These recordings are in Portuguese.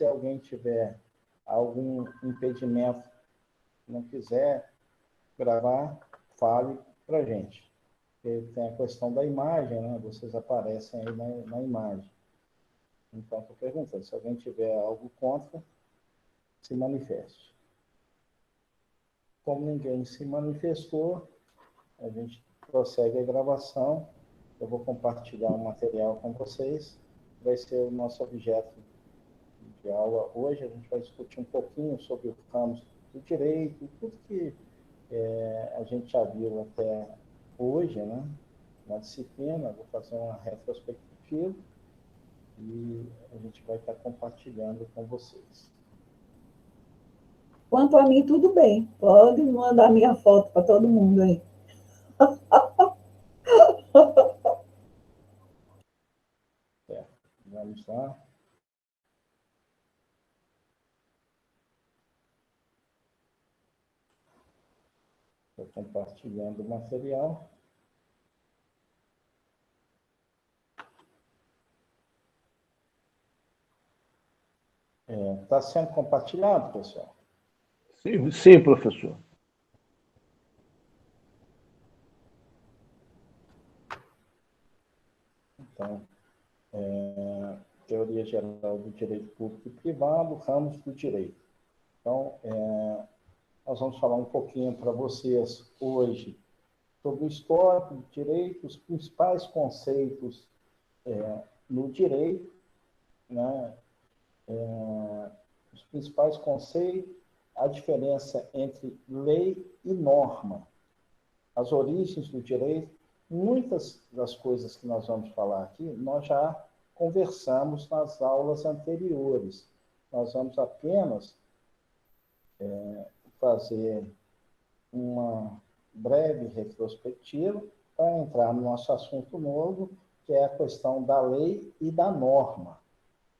se alguém tiver algum impedimento, não quiser gravar, fale para a gente. Porque tem a questão da imagem, né? Vocês aparecem aí na imagem. Então, estou perguntando, se alguém tiver algo contra, se manifeste. Como ninguém se manifestou, a gente prossegue a gravação. Eu vou compartilhar um material com vocês. Vai ser o nosso objeto de aula hoje. A gente vai discutir um pouquinho sobre os ramos do direito, tudo que a gente já viu até hoje, né? Na disciplina. Vou fazer uma retrospectiva e a gente vai estar compartilhando com vocês. Quanto a mim, tudo bem. Pode mandar minha foto para todo mundo aí. Vamos lá. Estou compartilhando o material. Está sendo compartilhado, pessoal? Sim, professor. Então, Teoria Geral do Direito Público e Privado, ramos do direito. Então, nós vamos falar um pouquinho para vocês hoje sobre o histórico do direito, os principais conceitos no direito, né? Os principais conceitos, a diferença entre lei e norma, as origens do direito. Muitas das coisas que nós vamos falar aqui, nós já conversamos nas aulas anteriores. Nós vamos apenas fazer uma breve retrospectiva para entrar no nosso assunto novo, que é a questão da lei e da norma.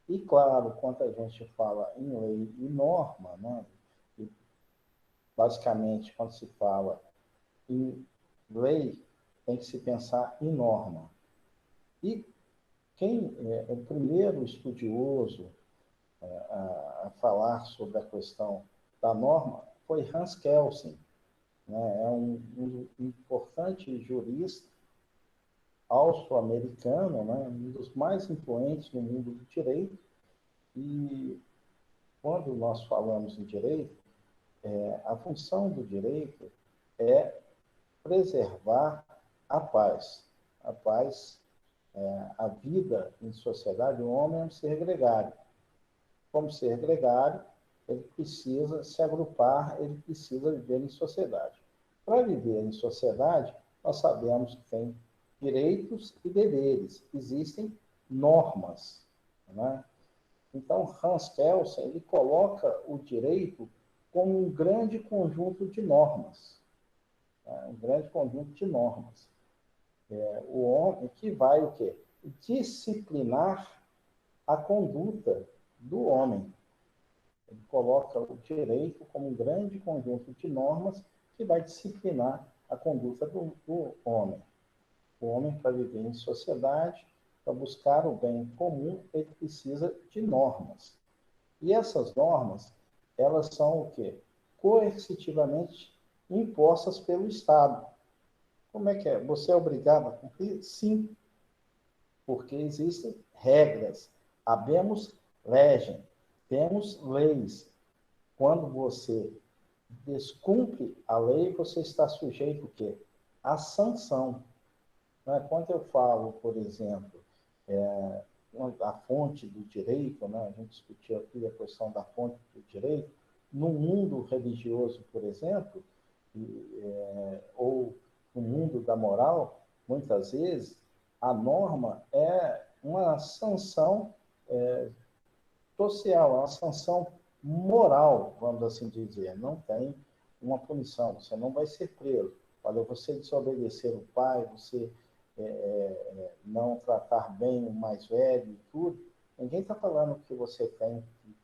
E, claro, quando a gente fala em lei e norma, né, e basicamente, quando se fala em lei, tem que se pensar em norma. E quem é o primeiro estudioso a falar sobre a questão da norma foi Hans Kelsen, né? É um importante jurista austro-americano, né? Um dos mais influentes no mundo do direito. E quando nós falamos em direito, a função do direito é preservar a paz. A paz, a vida em sociedade. O homem é um ser gregário. Como ser gregário, ele precisa se agrupar, ele precisa viver em sociedade. Para viver em sociedade, nós sabemos que tem direitos e deveres, existem normas, né? Então, Hans Kelsen, ele coloca o direito como um grande conjunto de normas, né? Um grande conjunto de normas. O homem que vai o quê? Disciplinar a conduta do homem. Ele coloca o direito como um grande conjunto de normas que vai disciplinar a conduta do homem. O homem, para viver em sociedade, para buscar o bem comum, ele precisa de normas. E essas normas, elas são o quê? Coercitivamente impostas pelo Estado. Como é que é? Você é obrigado a cumprir? Sim, porque existem regras. Habemos legem, temos leis. Quando você descumpre a lei, você está sujeito o quê? À sanção. Quando eu falo, por exemplo, a fonte do direito, né? A gente discutiu aqui a questão da fonte do direito, no mundo religioso, por exemplo, ou no mundo da moral, muitas vezes, a norma é uma sanção social, é uma sanção moral, vamos assim dizer. Não tem uma punição, você não vai ser preso. Olha, você desobedecer o pai, você não tratar bem o mais velho e tudo, ninguém está falando que você tem que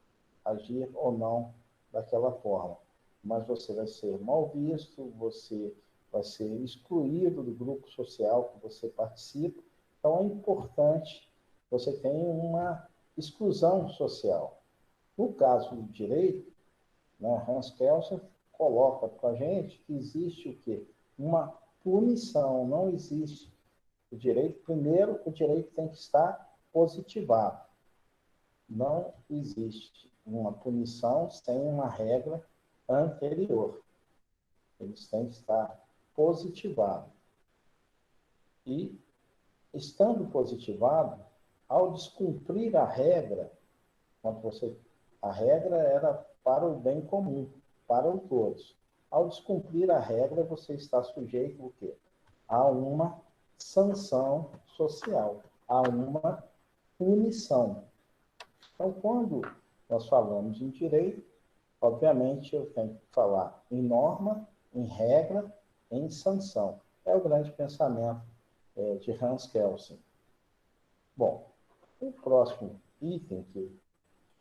agir ou não daquela forma. Mas você vai ser mal visto, você vai ser excluído do grupo social que você participa. Então, é importante você ter uma exclusão social. No caso do direito, né, Hans Kelsen coloca para a gente que existe o quê? Uma punição, não existe o direito. Primeiro, o direito tem que estar positivado. Não existe uma punição sem uma regra anterior. Eles têm que estar positivados. E, estando positivado, ao descumprir a regra, a regra era para o bem comum, para o todos. Ao descumprir a regra, você está sujeito ao quê? A uma sanção social, a uma punição. Então, quando nós falamos em direito, obviamente eu tenho que falar em norma, em regra, em sanção. É o grande pensamento de Hans Kelsen. Bom, o próximo item que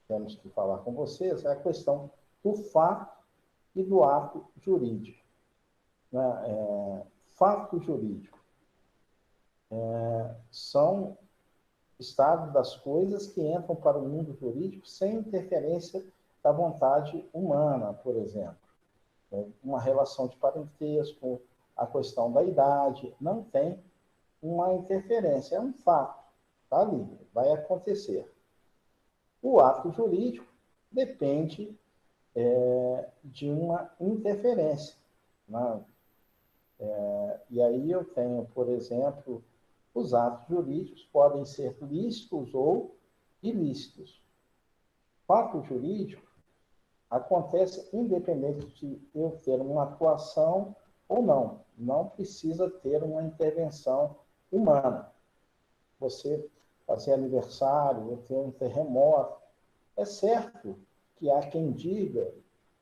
temos que falar com vocês é a questão do fato e do ato jurídico. Fato jurídico são estado das coisas que entram para o mundo jurídico sem interferência da vontade humana, por exemplo. Uma relação de parentesco, a questão da idade, não tem uma interferência, é um fato, está ali, vai acontecer. O ato jurídico depende de uma interferência. Né? E aí eu tenho, por exemplo, os atos jurídicos podem ser lícitos ou ilícitos. Fato jurídico acontece independente de eu ter uma atuação ou não. Não precisa ter uma intervenção humana. Você fazer aniversário, ou ter um terremoto. É certo que há quem diga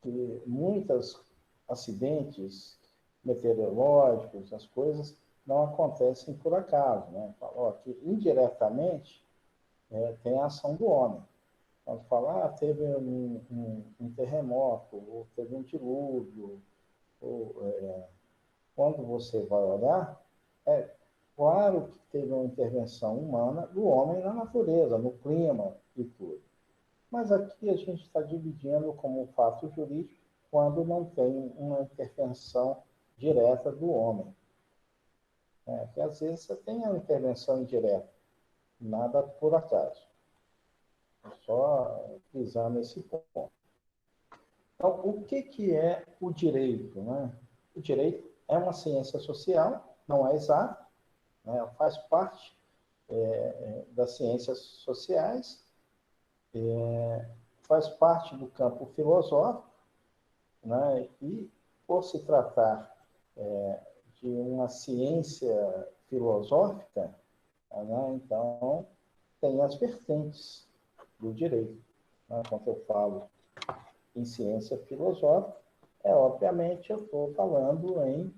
que muitos acidentes meteorológicos, as coisas não acontecem por acaso, né? Falou que indiretamente tem a ação do homem. Quando fala, teve um terremoto, ou teve um dilúvio, quando você vai olhar, é claro que teve uma intervenção humana do homem na natureza, no clima e tudo. Mas aqui a gente está dividindo como fato jurídico quando não tem uma intervenção direta do homem. Que às vezes você tem a intervenção indireta, nada por acaso. Só frisando esse ponto. Então, o que é o direito? Né? O direito é uma ciência social, não é exato, né? Faz parte das ciências sociais, faz parte do campo filosófico, né? E, por se tratar de uma ciência filosófica, né? Então, tem as vertentes do direito. Né? Quando eu falo em ciência filosófica, obviamente eu estou falando em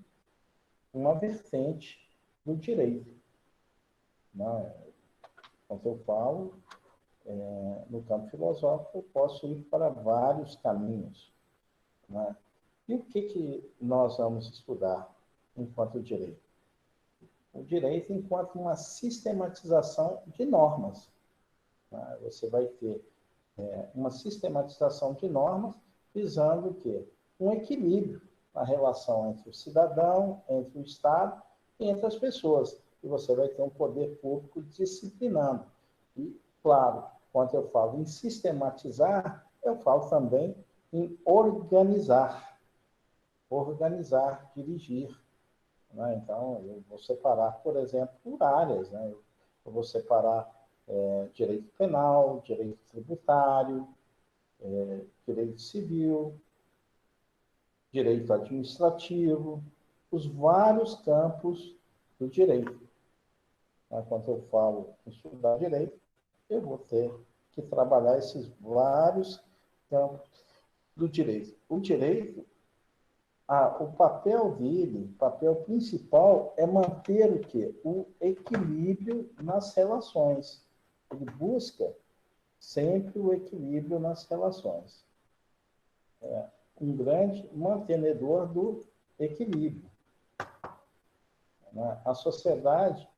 uma vertente do direito. Né? Quando eu falo no campo filosófico, eu posso ir para vários caminhos. Né? E o que nós vamos estudar enquanto direito? O direito enquanto uma sistematização de normas. Né? Você vai ter uma sistematização de normas visando o quê? Um equilíbrio na relação entre o cidadão, entre o Estado e entre as pessoas. E você vai ter um poder público disciplinando. E, claro, quando eu falo em sistematizar, eu falo também em organizar. Organizar, dirigir. Né? Então, eu vou separar, por exemplo, por áreas. Né? Eu vou separar direito penal, direito tributário, direito civil, direito administrativo, os vários campos do direito. Quando eu falo em estudar direito, eu vou ter que trabalhar esses vários campos do direito. O direito, o papel dele, o papel principal é manter o quê? O equilíbrio nas relações. Ele busca sempre o equilíbrio nas relações. Um grande mantenedor do equilíbrio. A sociedade,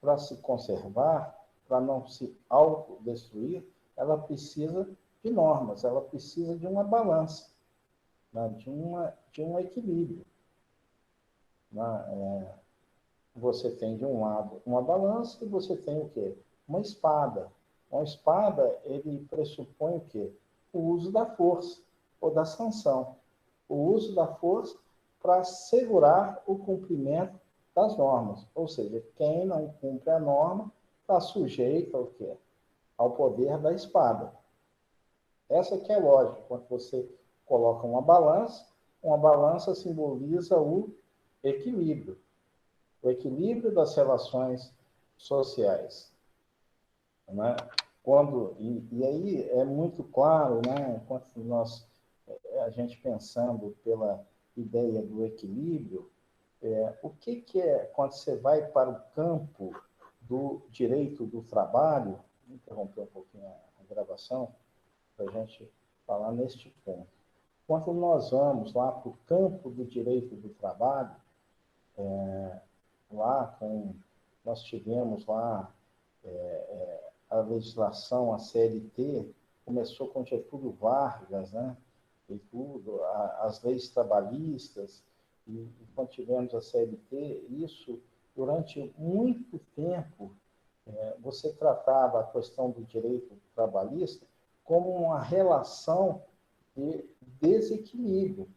para se conservar, para não se autodestruir, ela precisa de normas, ela precisa de uma balança, né? De um equilíbrio. Né? Você tem, de um lado, uma balança e você tem o quê? Uma espada. Uma espada, ele pressupõe o quê? O uso da força ou da sanção. O uso da força para segurar o cumprimento das normas. Ou seja, quem não cumpre a norma está sujeito ao quê? Ao poder da espada. Essa que é a lógica. Quando você coloca uma balança simboliza o equilíbrio. O equilíbrio das relações sociais. Né? E aí é muito claro, né? Quando a gente pensando pela ideia do equilíbrio, o que é, quando você vai para o campo do direito do trabalho, vou interromper um pouquinho a gravação, para a gente falar neste ponto. Quando nós vamos lá para o campo do direito do trabalho, nós tivemos lá a legislação, a CLT, começou com Getúlio Vargas, né? E tudo, as leis trabalhistas, e quando tivemos a CLT, isso, durante muito tempo, você tratava a questão do direito trabalhista como uma relação de desequilíbrio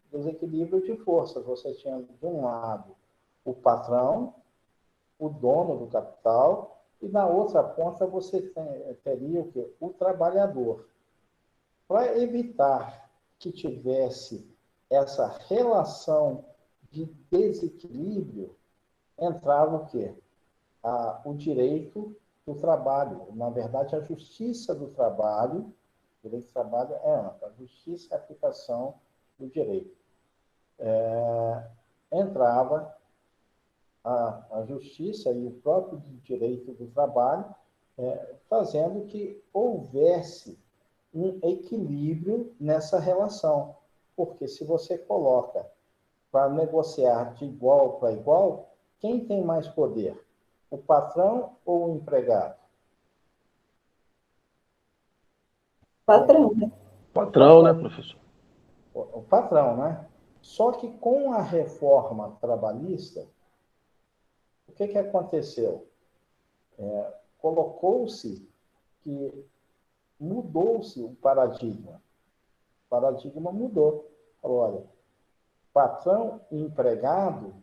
de forças. Você tinha, de um lado, o patrão, o dono do capital, e na outra ponta você teria o quê? O trabalhador. Para evitar que tivesse essa relação de desequilíbrio, entrava o quê? O direito do trabalho. Na verdade, a justiça do trabalho, o direito do trabalho é amplo, a justiça e a aplicação do direito. Entrava a justiça e o próprio direito do trabalho, fazendo que houvesse um equilíbrio nessa relação. Porque se você coloca para negociar de igual para igual, quem tem mais poder? O patrão ou o empregado? Patrão, né? Patrão, né, professor? O patrão, né? Só que com a reforma trabalhista, o que aconteceu? Colocou-se que mudou-se o paradigma. O paradigma mudou. Falou, olha, patrão e empregado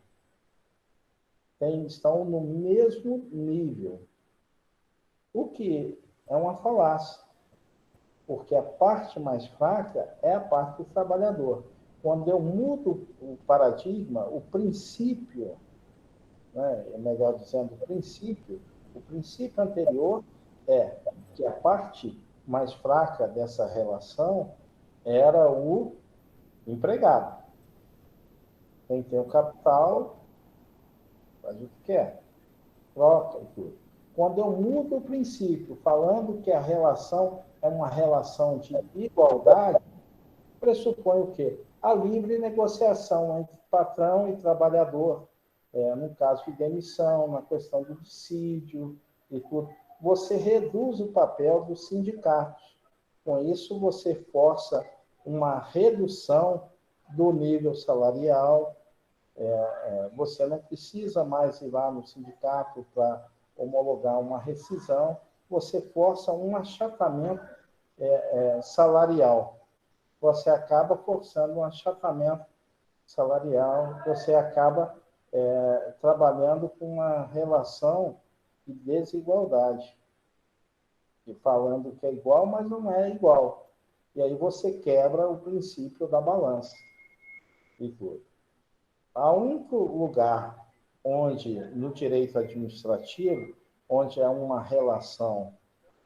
estão no mesmo nível, o que é uma falácia, porque a parte mais fraca é a parte do trabalhador. Quando eu mudo o paradigma, o princípio, né, melhor dizendo, o princípio anterior é que a parte mais fraca dessa relação era o empregado. Quem tem o capital faz o que quer, troca e tudo. Quando eu mudo o princípio, falando que a relação é uma relação de igualdade, pressupõe o quê? A livre negociação entre patrão e trabalhador, no caso de demissão, na questão do dissídio e tudo. Você reduz o papel dos sindicatos. Com isso, você força uma redução do nível salarial. Você não precisa mais ir lá no sindicato para homologar uma rescisão, você força um achatamento salarial. Você acaba forçando um achatamento salarial, você acaba trabalhando com uma relação de desigualdade, e falando que é igual, mas não é igual. E aí você quebra o princípio da balança e tudo. O único lugar onde, no direito administrativo, onde é uma relação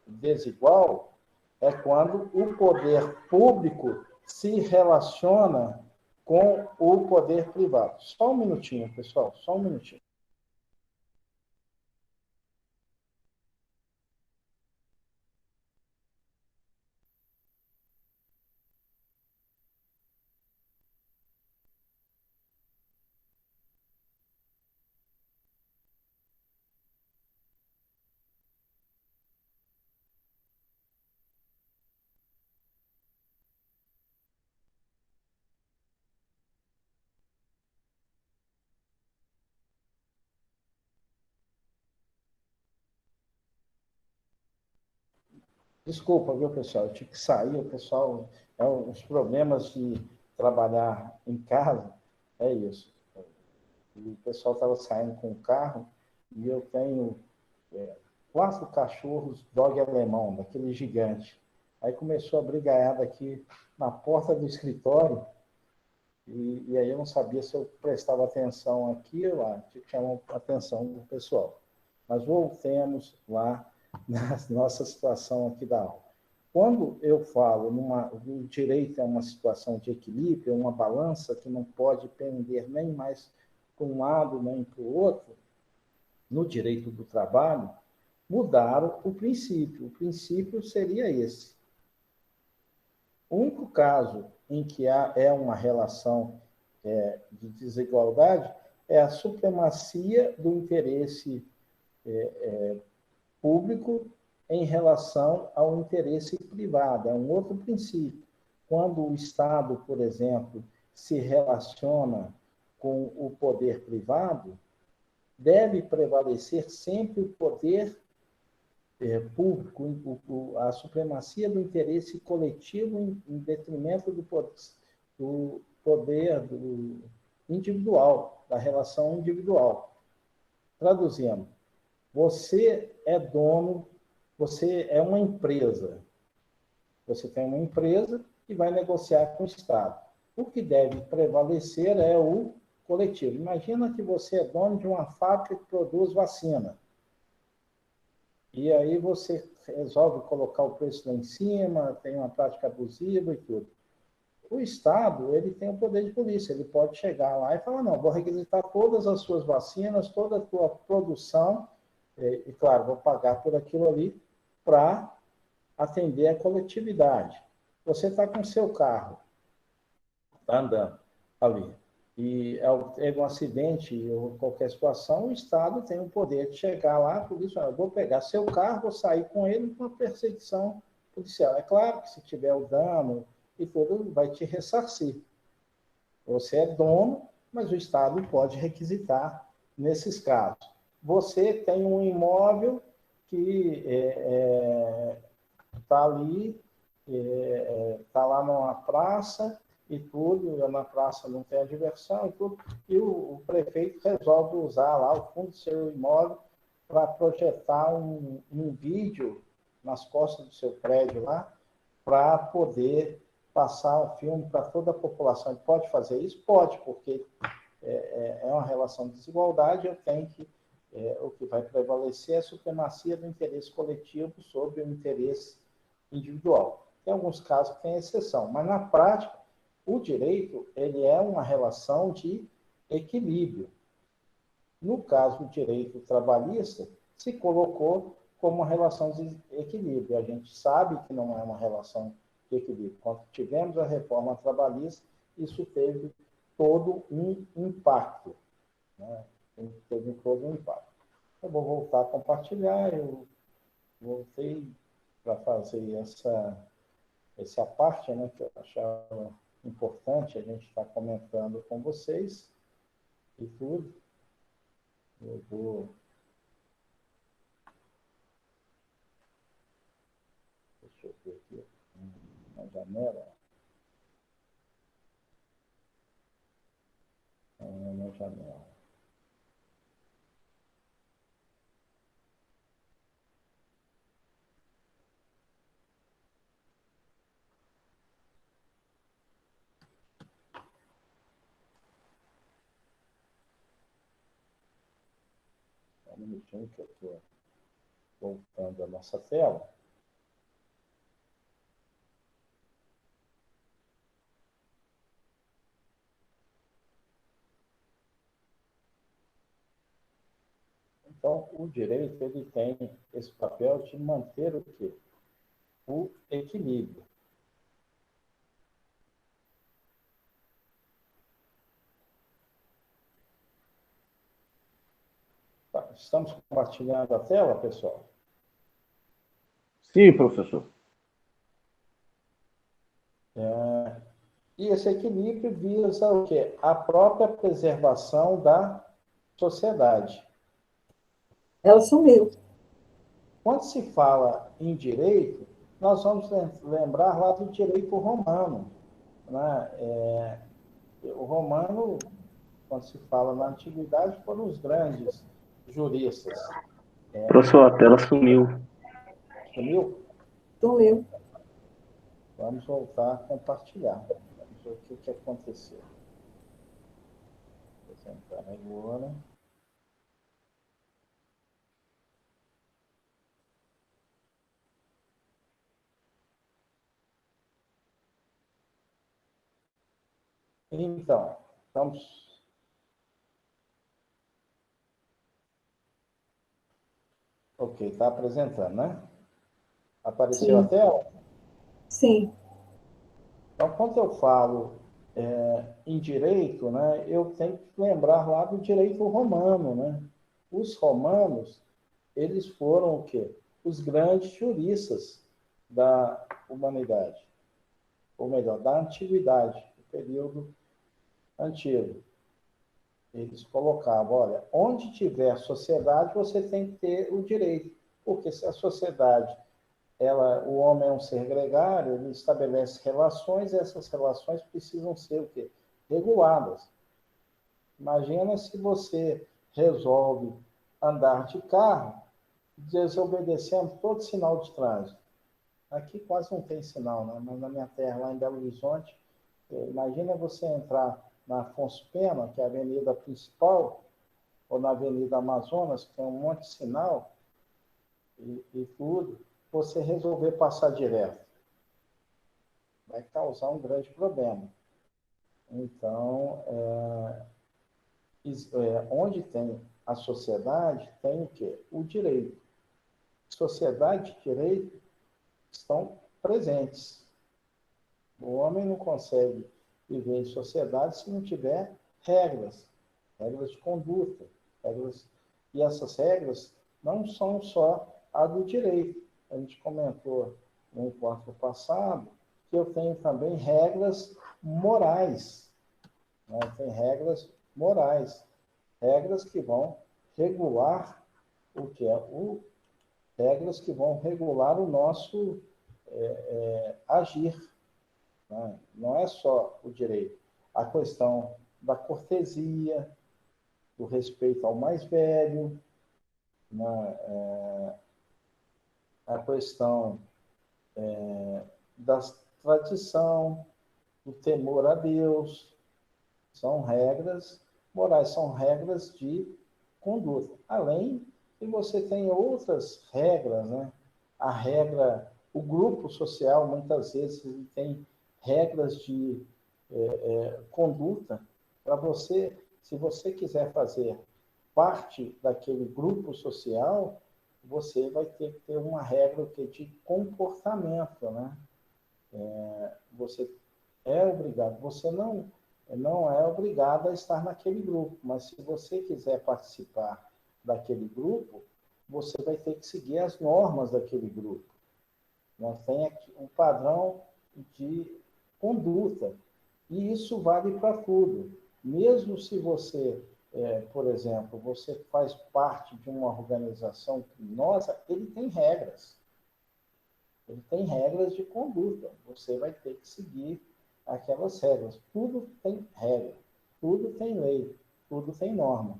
desigual, é quando o poder público se relaciona com o poder privado. Só um minutinho, pessoal, só um minutinho. Desculpa, viu, pessoal? Eu tive que sair, o pessoal, os problemas de trabalhar em casa, é isso. E o pessoal estava saindo com o carro e eu tenho 4 cachorros dog alemão, daquele gigante. Aí começou a brigaiada aqui na porta do escritório e aí eu não sabia se eu prestava atenção aqui ou lá, tinha que chamar a atenção do pessoal. Mas voltemos lá na nossa situação aqui da aula. Quando eu falo o direito é uma situação de equilíbrio, é uma balança que não pode pender nem mais para um lado nem para o outro, no direito do trabalho, mudaram o princípio. O princípio seria esse. O único caso em que é uma relação de desigualdade é a supremacia do interesse público em relação ao interesse privado. É um outro princípio. Quando o Estado, por exemplo, se relaciona com o poder privado, deve prevalecer sempre o poder público, a supremacia do interesse coletivo em detrimento do poder individual, da relação individual. Traduzindo, você é dono, você é uma empresa. Você tem uma empresa e vai negociar com o Estado. O que deve prevalecer é o coletivo. Imagina que você é dono de uma fábrica que produz vacina. E aí você resolve colocar o preço lá em cima, tem uma prática abusiva e tudo. O Estado, ele tem o poder de polícia, ele pode chegar lá e falar, não, vou requisitar todas as suas vacinas, toda a tua produção, e claro, vou pagar por aquilo ali para atender a coletividade. Você está com o seu carro, está andando ali, e teve um acidente ou qualquer situação, o Estado tem o poder de chegar lá, por isso, eu vou pegar seu carro, vou sair com ele para perseguição policial. É claro que se tiver o dano e tudo, vai te ressarcir. Você é dono, mas o Estado pode requisitar nesses casos. Você tem um imóvel que está ali, está lá numa praça e tudo, na praça não tem a diversão e tudo, e o prefeito resolve usar lá o fundo do seu imóvel para projetar um vídeo nas costas do seu prédio lá, para poder passar um filme para toda a população. Ele pode fazer isso? Pode, porque é uma relação de desigualdade, eu tenho que o que vai prevalecer é a supremacia do interesse coletivo sobre o interesse individual. Tem alguns casos que tem exceção, mas na prática, o direito ele é uma relação de equilíbrio. No caso do direito trabalhista, se colocou como uma relação de equilíbrio. A gente sabe que não é uma relação de equilíbrio. Quando tivemos a reforma trabalhista, isso teve todo um impacto. Né? Teve todo um impacto. Eu vou voltar a compartilhar. Eu voltei para fazer essa parte, né, que eu achava importante a gente estar comentando com vocês e tudo. Eu vou... Deixa eu ver aqui na janela. Na janela. Um minutinho que eu estou voltando à nossa tela. Então, o direito ele tem esse papel de manter o quê? O equilíbrio. Tá, estamos compartilhando a tela, pessoal? Sim, professor. E esse equilíbrio visa o quê? A própria preservação da sociedade. Ela sumiu. Quando se fala em direito, nós vamos lembrar lá do direito romano, né? O romano, quando se fala na antiguidade, foram os grandes juristas. Professor, a tela sumiu. Sumiu? Sumiu. Vamos voltar a compartilhar. Vamos ver o que aconteceu. Vou apresentar agora. Então, estamos. Ok, está apresentando, né? Apareceu a Sim, tela? sim, Então, quando eu falo em direito, né, eu tenho que lembrar lá do direito romano, né? Os romanos, eles foram o quê? Os grandes juristas da humanidade, ou melhor, da antiguidade, do período antigo. Eles colocavam, olha, onde tiver sociedade, você tem que ter o direito, porque se a sociedade, o homem é um ser gregário, ele estabelece relações, e essas relações precisam ser o quê? Reguladas. Imagina se você resolve andar de carro desobedecendo todo sinal de trânsito. Aqui quase não tem sinal, né? Mas na minha terra, lá em Belo Horizonte, imagina você entrar na Afonso Pena, que é a avenida principal, ou na Avenida Amazonas, que tem um monte de sinal e tudo, você resolver passar direto. Vai causar um grande problema. Então, onde tem a sociedade, tem o quê? O direito. Sociedade e direito estão presentes. O homem não consegue viver em sociedade se não tiver regras, regras de conduta, regras. E essas regras não são só a do direito. A gente comentou no encontro passado que eu tenho também regras morais, né? Tem regras morais, regras que vão regular o que é regras que vão regular o nosso agir, né? Não é só o direito. A questão da cortesia, do respeito ao mais velho, né? A questão da tradição, do temor a Deus, são regras morais, são regras de conduta. Além que você tem outras regras, né? A regra, o grupo social, muitas vezes, ele tem regras de conduta para você, se você quiser fazer parte daquele grupo social, você vai ter que ter uma regra de comportamento, né? Você é obrigado, você não é obrigado a estar naquele grupo, mas se você quiser participar daquele grupo, você vai ter que seguir as normas daquele grupo. Nós tem aqui um padrão de conduta, e isso vale para tudo. Mesmo se você, por exemplo, você faz parte de uma organização criminosa, ele tem regras. Ele tem regras de conduta. Você vai ter que seguir aquelas regras. Tudo tem regra, tudo tem lei, tudo tem norma.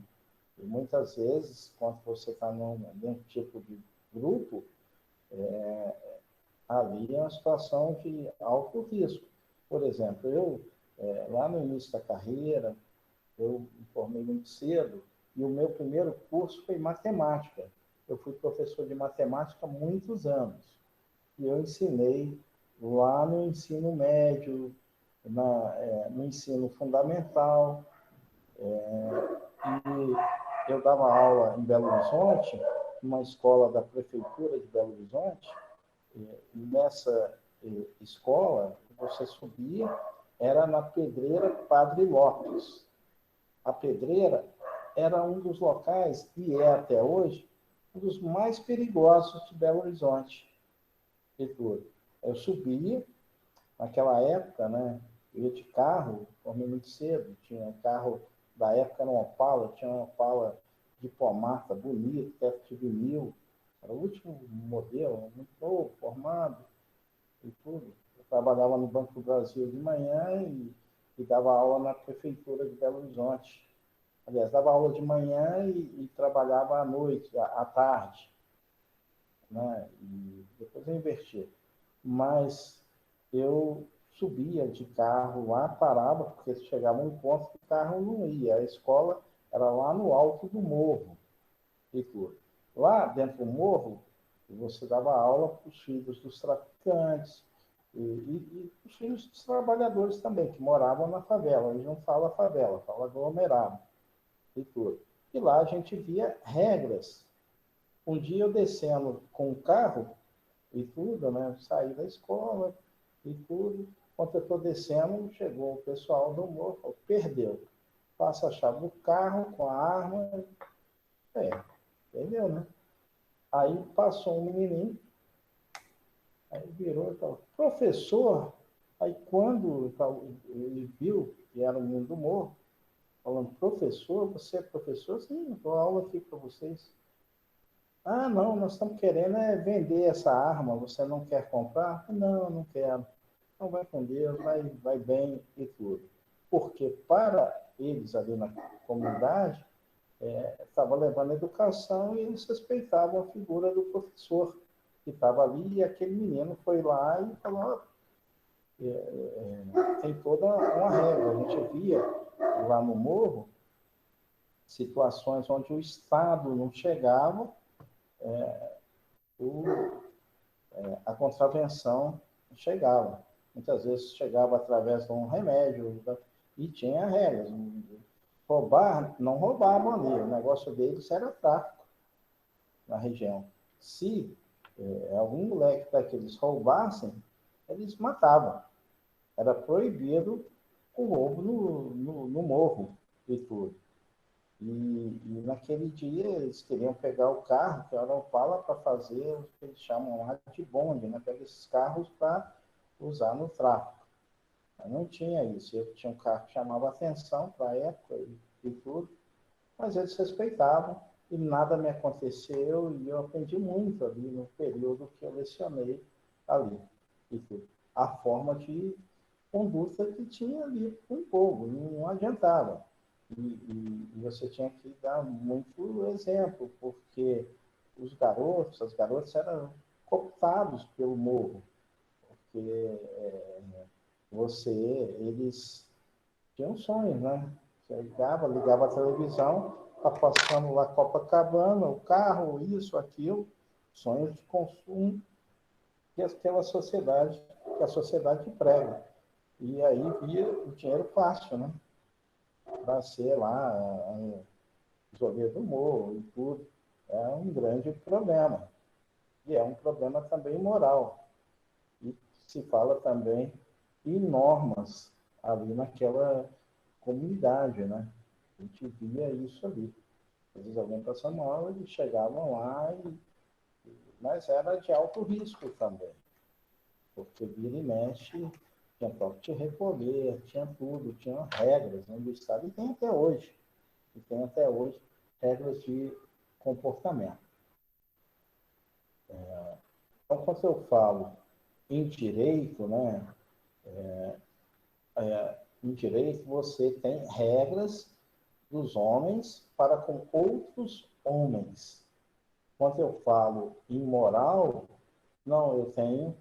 E muitas vezes, quando você está num tipo de grupo, ali é uma situação de alto risco. Por exemplo, lá no início da carreira, eu me formei muito cedo, e o meu primeiro curso foi matemática. Eu fui professor de matemática há muitos anos. E eu ensinei lá no ensino médio, no ensino fundamental, e eu dava aula em Belo Horizonte, numa escola da prefeitura de Belo Horizonte, e nessa escola, você subia, era na Pedreira Padre Lopes. A Pedreira era um dos locais, e é até hoje, um dos mais perigosos de Belo Horizonte. E tudo. Eu subia, naquela época, né? Eu ia de carro, formei muito cedo, tinha carro da época, era uma Opala, tinha uma Opala de pomata, bonito, teto de vinil, era o último modelo, muito novo, formado. e tudo. Eu trabalhava no Banco do Brasil de manhã e dava aula na Prefeitura de Belo Horizonte. Aliás, dava aula de manhã e trabalhava à noite, à tarde, né? E depois eu inverti. Mas eu subia de carro lá, parava, porque chegava um ponto que o carro não ia. A escola era lá no alto do morro e tudo. Lá dentro do morro, você dava aula para os filhos dos traficantes e os filhos dos trabalhadores também, que moravam na favela. Eles não falam favela, falam aglomerado e tudo. E lá a gente via regras. Um dia eu descendo com o carro e tudo, né? Saí da escola e tudo. Quando eu estou descendo, chegou o pessoal do morro, falou, perdeu. Passa a chave do carro com a arma. É, entendeu, né? Aí passou um menininho, aí virou e falou, professor. Aí quando ele viu que era o menino do morro, falando, professor, você é professor? Sim, eu dou aula aqui para vocês. Ah, não, nós estamos querendo vender essa arma, você não quer comprar? Não, não quero. Então vai com Deus, vai bem e tudo. Porque para eles ali na comunidade, estava levando educação e eles respeitavam a figura do professor que estava ali e aquele menino foi lá e falou, tem toda uma regra. A gente via lá no morro situações onde o Estado não chegava, o, a contravenção chegava. Muitas vezes chegava através de um remédio e tinha regras. Roubar, não roubavam ali, o negócio deles era tráfico na região. Se algum moleque daqueles roubassem, eles matavam. Era proibido o roubo no morro e tudo. E naquele dia eles queriam pegar o carro, que era o Opala, para fazer o que eles chamam lá de bonde, né? Pegar esses carros para usar no tráfico. Mas não tinha isso. Eu tinha um carro que chamava atenção para a época e tudo, mas eles respeitavam e nada me aconteceu e eu aprendi muito ali no período que eu lecionei ali e tudo. A forma de conduta que tinha ali com o povo, não adiantava. E você tinha que dar muito exemplo, porque os garotos, as garotas eram cooptados pelo morro, porque eles tinham sonhos, né? Você ligava a televisão, tá passando lá Copacabana, o carro, isso, aquilo, sonhos de consumo que que a sociedade prega. E aí via o dinheiro fácil, né? Para ser lá isolamento do morro e tudo. É um grande problema. E é um problema também moral. E se fala também em normas ali naquela comunidade, né? A gente via isso ali. Às vezes alguém passando mal, eles chegavam lá, mas era de alto risco também. Porque vira e mexe, tinha toque de recolher, tinha tudo, tinha regras no Estado, e tem até hoje. E tem até hoje regras de comportamento. Então, quando eu falo em direito, né, em direito você tem regras dos homens para com outros homens. Quando eu falo em moral, não, eu tenho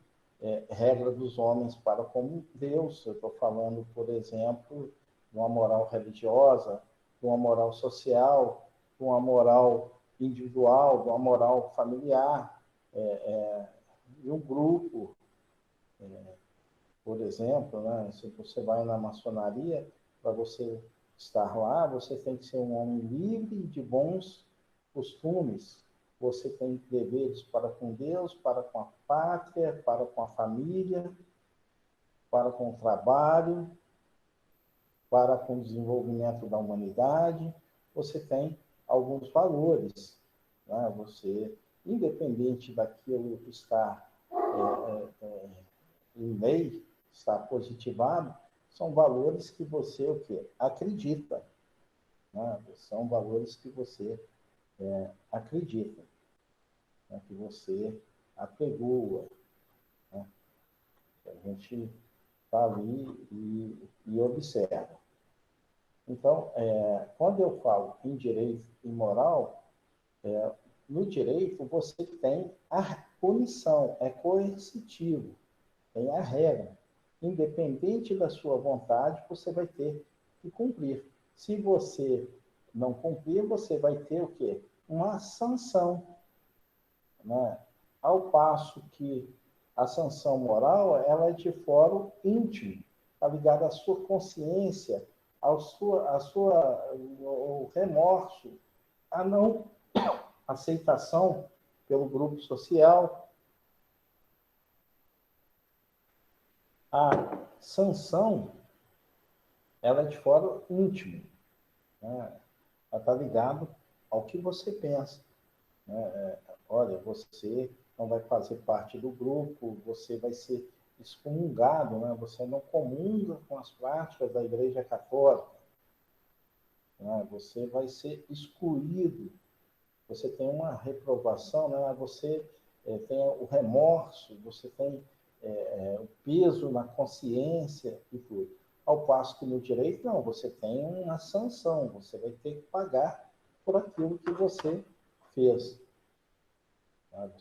regra dos homens para com Deus. Eu estou falando, por exemplo, de uma moral religiosa, de uma moral social, de uma moral individual, de uma moral familiar, de um grupo, por exemplo, né? Se você vai na maçonaria, para você estar lá, você tem que ser um homem livre de bons costumes. Você tem deveres para com Deus, para com a pátria, para com a família, para com o trabalho, para com o desenvolvimento da humanidade. Você tem alguns valores, né? Você, independente daquilo estar em lei, está positivado, são valores que você o quê? Acredita. Né? São valores que você acredita, né? Que você apegua. Né? A gente está ali e observa. Então, quando eu falo em direito e moral, no direito você tem a punição, é coercitivo, tem a regra. Independente da sua vontade, você vai ter que cumprir. Se você não cumprir, você vai ter o quê? Uma sanção, né? Ao passo que a sanção moral, ela é de fórum íntimo, está ligada à sua consciência, ao remorso, à não aceitação pelo grupo social. A sanção, ela é de fórum íntimo, né? Ela está ligada ao que você pensa, né? Olha, você não vai fazer parte do grupo, você vai ser excomungado, né? Você não comunga com as práticas da Igreja Católica, né? Você vai ser excluído, você tem uma reprovação, né? Você tem o remorso, você tem o peso na consciência e tudo. Ao passo que no direito, não, você tem uma sanção, você vai ter que pagar por aquilo que você fez.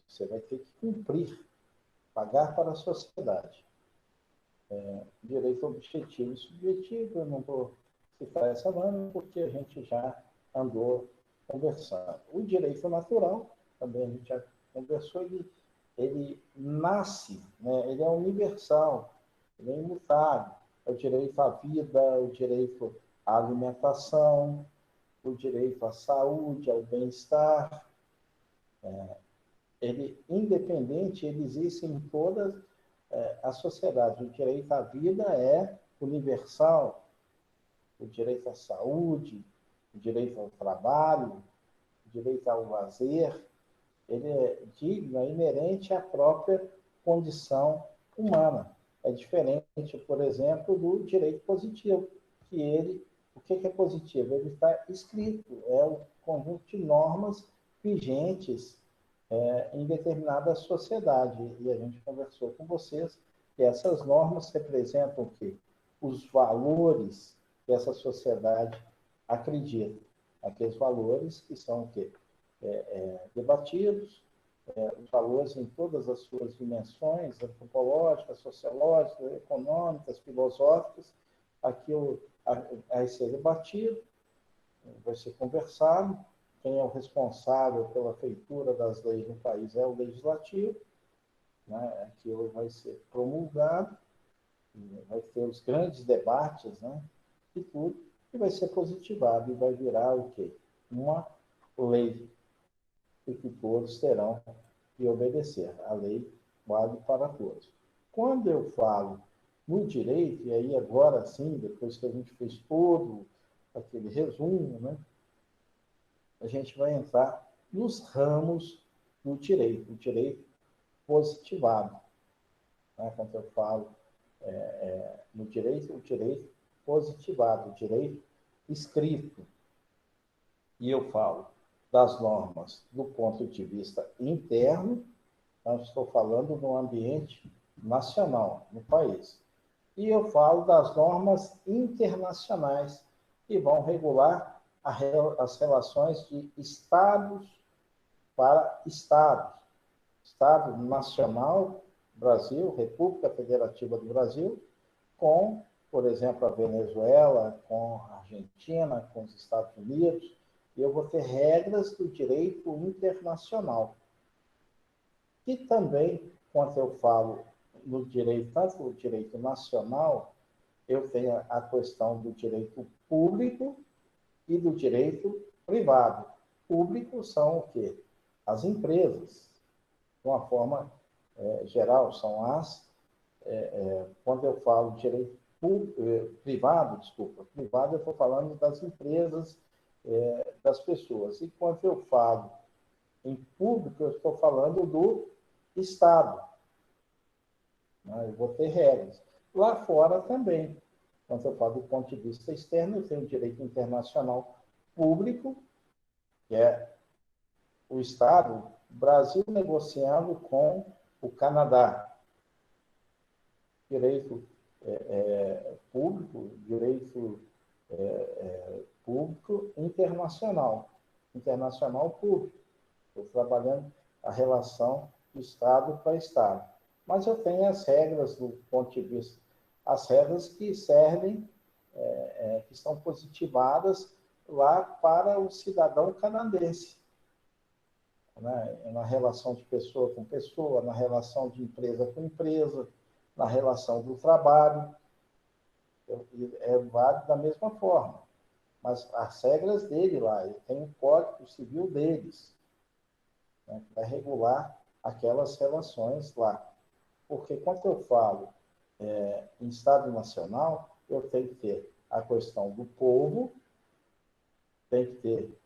Você vai ter que cumprir, pagar para a sociedade. Direito objetivo e subjetivo, eu não vou citar essa norma, porque a gente já andou conversando. O direito natural, também a gente já conversou, ele nasce, né? Ele é universal, ele é imutável. É o direito à vida, o direito à alimentação, o direito à saúde, ao bem-estar. Ele, independente, ele existe em todas as sociedades. O direito à vida é universal, o direito à saúde, o direito ao trabalho, o direito ao lazer, ele é digno, é inerente à própria condição humana. É diferente, por exemplo, do direito positivo, que ele, o que é positivo? Ele está escrito, é o conjunto de normas vigentes em determinada sociedade. E a gente conversou com vocês que essas normas representam o quê? Os valores que essa sociedade acredita. Aqueles valores que são o quê? Debatidos, os valores em todas as suas dimensões, antropológicas, sociológicas, econômicas, filosóficas, aquilo vai ser debatido, vai ser conversado. Quem é o responsável pela feitura das leis no país é o legislativo, né? Aquilo vai ser promulgado, vai ter os grandes debates, né? E tudo, e vai ser positivado, e vai virar o quê? Uma lei, e que todos terão que obedecer. A lei vale para todos. Quando eu falo no direito, e aí agora sim, depois que a gente fez todo aquele resumo, né? A gente vai entrar nos ramos do direito, o direito positivado. Né? Quando eu falo no direito, o direito positivado, o direito escrito. E eu falo das normas do ponto de vista interno, eu estou falando no ambiente nacional, no país. E eu falo das normas internacionais, que vão regular as relações de estados para estados. Estado nacional, Brasil, República Federativa do Brasil, com, por exemplo, a Venezuela, com a Argentina, com os Estados Unidos, e eu vou ter regras do direito internacional. E também, quando eu falo no direito, tanto no direito nacional, eu tenho a questão do direito público e do direito privado. Público são o quê? As empresas, de uma forma geral, são quando eu falo direito privado, privado eu estou falando das empresas, das pessoas. E quando eu falo em público, eu estou falando do Estado. Né? Eu vou ter regras. Lá fora também. Quando eu falo do ponto de vista externo, eu tenho o direito internacional público, que é o Estado, o Brasil negociando com o Canadá. direito público, direito público internacional, internacional público. Estou trabalhando a relação de Estado para Estado. Mas eu tenho as regras do ponto de vista, as regras que servem, que estão positivadas lá para o cidadão canadense, né? Na relação de pessoa com pessoa, na relação de empresa com empresa, na relação do trabalho, é válido da mesma forma. Mas as regras dele lá, ele tem o Código Civil deles, né, que vai regular aquelas relações lá. Porque quando eu falo em Estado Nacional, eu tenho que ter a questão do povo, tem que ter,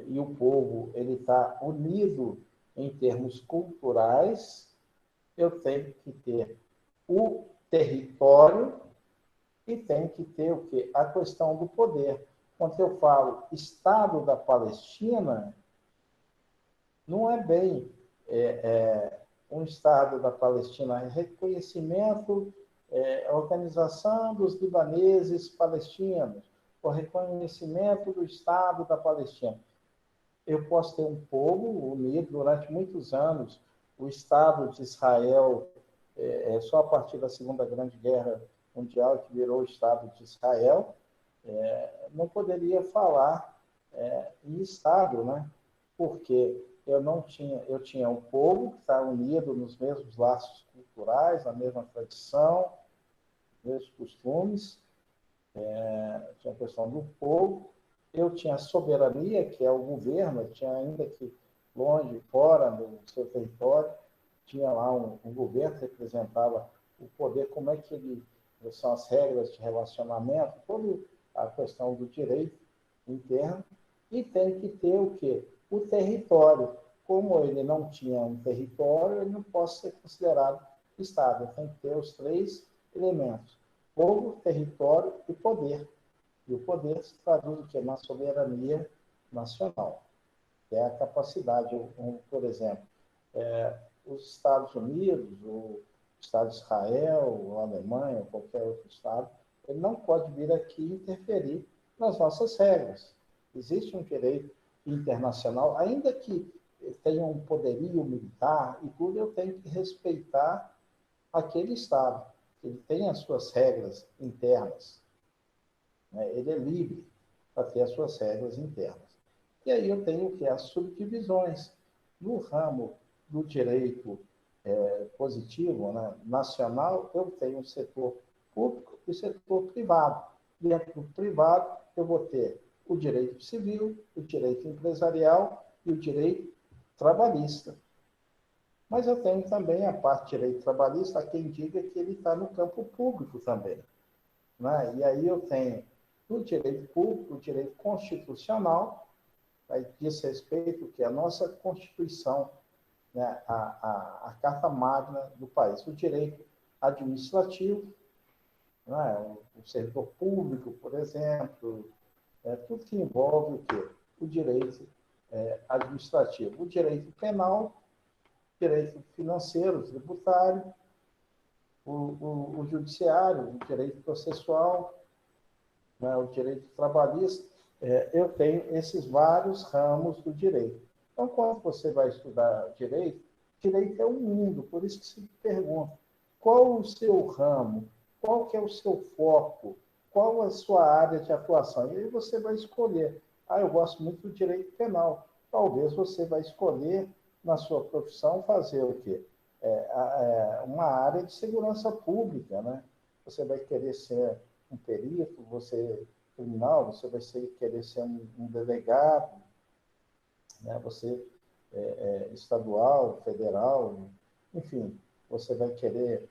e o povo ele está unido em termos culturais, eu tenho que ter o território e tem que ter o quê? A questão do poder. Quando eu falo Estado da Palestina, não é bem um Estado da Palestina, é reconhecimento, organização dos libaneses palestinos, o reconhecimento do Estado da Palestina. Eu posso ter um povo unido durante muitos anos, o Estado de Israel, só a partir da Segunda Grande Guerra Mundial, que virou o Estado de Israel, não poderia falar em Estado, né? Porque eu tinha um povo que está unido nos mesmos laços culturais, na mesma tradição, mesmos costumes, tinha a questão do povo, eu tinha a soberania, que é o governo, eu tinha ainda que longe, fora do seu território, tinha lá um governo que representava o poder, como é que são as regras de relacionamento, toda a questão do direito interno, e tem que ter o quê? O território. Como ele não tinha um território, ele não pode ser considerado Estado. Tem que ter os três elementos: povo, território e poder. E o poder se traduz o quê? Na soberania nacional, que é a capacidade, por exemplo, os Estados Unidos, o Estado de Israel, a Alemanha, ou qualquer outro Estado, ele não pode vir aqui interferir nas nossas regras. Existe um direito internacional, ainda que tenha um poderio militar e tudo, eu tenho que respeitar aquele Estado. Ele tem as suas regras internas, né? Ele é livre para ter as suas regras internas. E aí eu tenho que as subdivisões. No ramo do direito positivo, né, nacional, eu tenho o setor público e o setor privado. Dentro do privado, eu vou ter o direito civil, o direito empresarial e o direito trabalhista. Mas eu tenho também a parte de direito trabalhista, há quem diga que ele está no campo público também, né? E aí eu tenho o direito público, o direito constitucional, aí diz respeito que a nossa Constituição, né, a Carta Magna do país, o direito administrativo, né, o servidor público, por exemplo, tudo que envolve o quê? O direito administrativo, o direito penal, direito financeiro, tributário, o judiciário, o direito processual, né, o direito trabalhista. Eu tenho esses vários ramos do direito. Então, quando você vai estudar direito, direito é um mundo, por isso que se pergunta, qual o seu ramo, qual que é o seu foco, qual a sua área de atuação? E aí você vai escolher. Eu gosto muito do direito penal. Talvez você vai escolher, na sua profissão, fazer o quê? Uma área de segurança pública, né? Você vai querer ser um perito, criminal, você vai querer ser um delegado, né? Você estadual, federal, enfim, você vai querer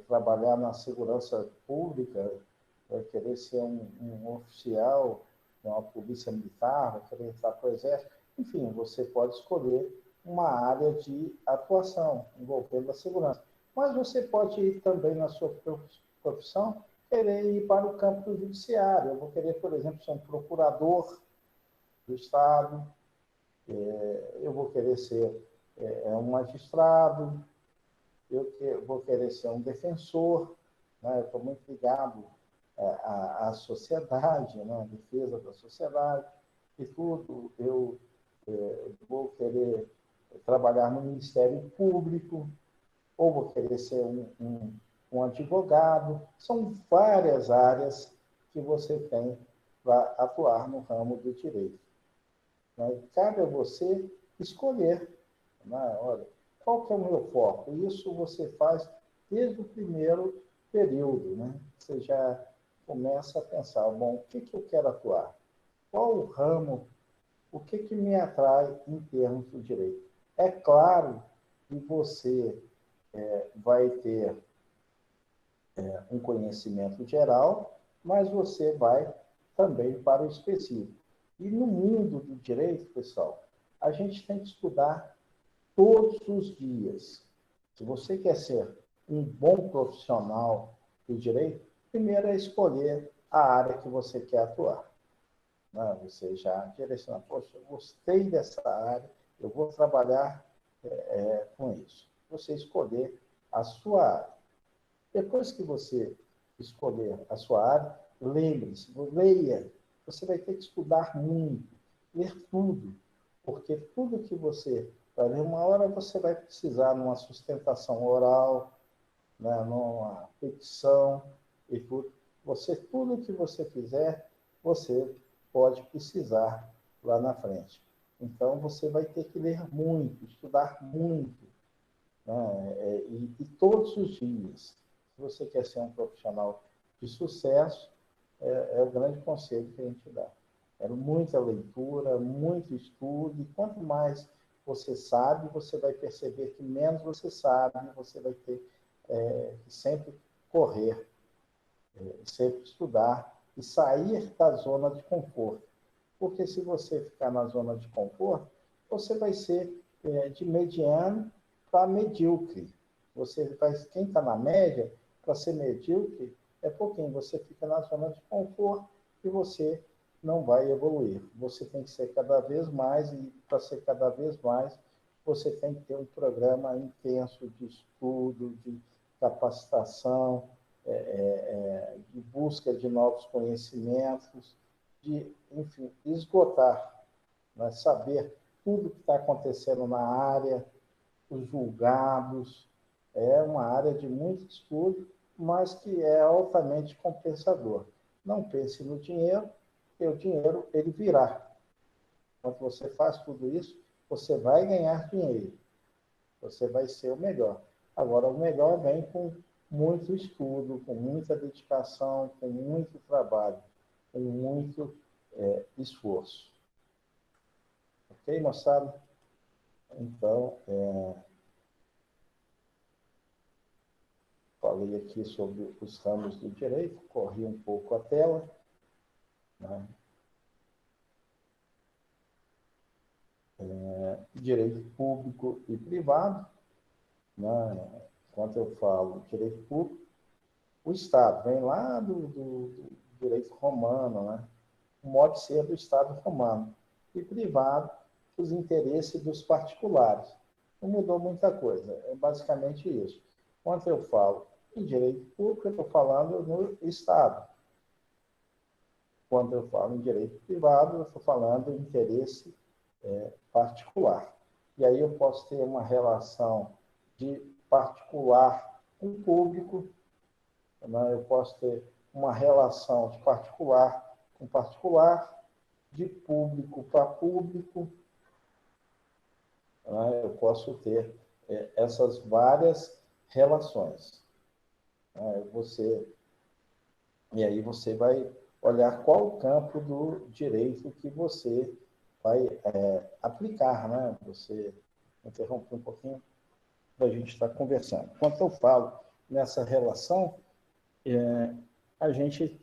trabalhar na segurança pública, vai querer ser um oficial, uma polícia militar, vai querer entrar para o exército, enfim, você pode escolher uma área de atuação envolvendo a segurança. Mas você pode ir também na sua profissão querer ir para o campo do judiciário. Eu vou querer, por exemplo, ser um procurador do Estado, eu vou querer ser um magistrado, eu vou querer ser um defensor, né? Eu estou muito ligado à sociedade, né? À defesa da sociedade e tudo. Eu vou querer trabalhar no Ministério Público, ou vou querer ser um advogado. São várias áreas que você tem para atuar no ramo do direito. Né? Cabe a você escolher, né? Olha, qual que é o meu foco? Isso você faz desde o primeiro período. Né? Você já começa a pensar, bom, o que eu quero atuar? Qual o ramo? O que me atrai em termos do direito? É claro que você vai ter um conhecimento geral, mas você vai também para o específico. E no mundo do direito, pessoal, a gente tem que estudar todos os dias. Se você quer ser um bom profissional do direito, primeiro é escolher a área que você quer atuar. Você já direciona, poxa, eu gostei dessa área, eu vou trabalhar com isso. Você escolher a sua área. Depois que você escolher a sua área, lembre-se, leia. Você vai ter que estudar muito, ler tudo, porque tudo que você vai ler, uma hora você vai precisar numa sustentação oral, né, numa petição e tudo. Tudo que você fizer, você pode precisar lá na frente. Então, você vai ter que ler muito, estudar muito, né, e todos os dias. Se você quer ser um profissional de sucesso, é o grande conselho que a gente dá. É muita leitura, muito estudo, e quanto mais você sabe, você vai perceber que menos você sabe, você vai ter que sempre correr, sempre estudar e sair da zona de conforto. Porque se você ficar na zona de conforto, você vai ser de mediano para medíocre. Quem está na média, para ser medíocre, é pouquinho. Você fica na zona de conforto e você não vai evoluir. Você tem que ser cada vez mais, e para ser cada vez mais, você tem que ter um programa intenso de estudo, de capacitação, de busca de novos conhecimentos, de, enfim, esgotar, né? Saber tudo que está acontecendo na área, os julgados. É uma área de muito estudo, mas que é altamente compensador. Não pense no dinheiro, porque o dinheiro ele virá. Quando você faz tudo isso, você vai ganhar dinheiro. Você vai ser o melhor. Agora, o melhor vem com muito estudo, com muita dedicação, com muito trabalho, com muito esforço. Ok, moçada? Então, falei aqui sobre os ramos do direito, corri um pouco a tela, né? Direito público e privado, né? Quando eu falo direito público, o Estado vem lá do direito romano, né? O modo de ser do Estado romano. E privado, os interesses dos particulares. Não mudou muita coisa, é basicamente isso. Quando eu falo em direito público, eu estou falando no Estado. Quando eu falo em direito privado, eu estou falando em interesse particular. E aí eu posso ter uma relação de particular com público, né? Eu posso ter uma relação de particular com particular, de público para público, né? Eu posso ter essas várias relações. Né? E aí você vai olhar qual o campo do direito que você vai aplicar, né? Você interrompe um pouquinho para a gente estar conversando. Quando eu falo nessa relação, a gente